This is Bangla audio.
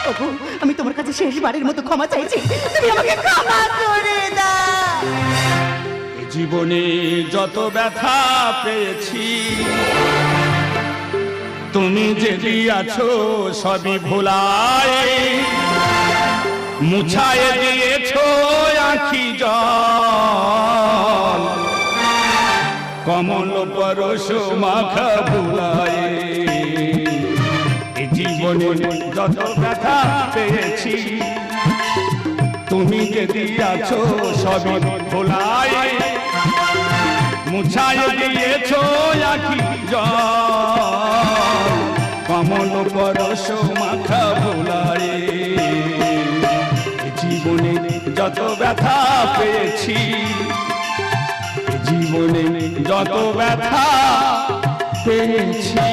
তবু আমি তোমার কাছে শেষবারের মতো ক্ষমা চাইছি, তুমি আমাকে ক্ষমা করে দাও। এ জীবনে যত ব্যথা পেয়েছি, তুমি যে দিয়াছো সবই ভোলায়, মুছায় দিয়েছো আঁখি জল, কমল পরশ মাখা ভুলায়। এ জীবনে যত ব্যথা পেয়েছি, তুমি যে দিয়াছো সবই ভোলায়, মুছায় দিয়েছো আঁখি জল, কমল পরশ মাখা ভোলায়। জীবনে যত ব্যথা পেয়েছি, জীবনে যত ব্যথা পেয়েছি।